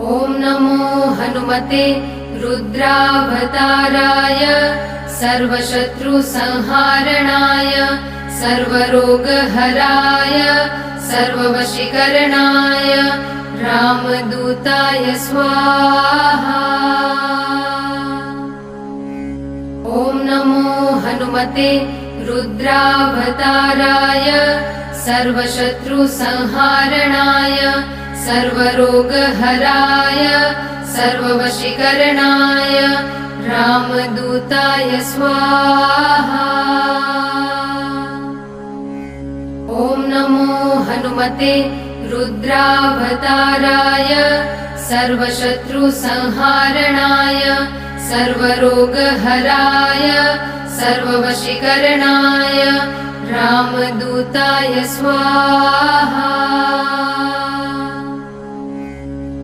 ॐ नमो हनुमते रुद्रावताराय सर्वशत्रुसंहारणाय सर्वरोगहराय सर्ववशीकरणाय रामदूताय स्वाहा। ॐ नमो हनुमते रुद्रावताराय सर्वशत्रुसंहारणाय सर्वरोगहराय सर्ववशीकरणाय रामदूताय स्वाहा। ॐ नमो हनुमते रुद्रावताराय सर्वशत्रुसंहारणाय सर्वरोगहराय सर्ववशीकरणाय रामदूताय स्वाहा।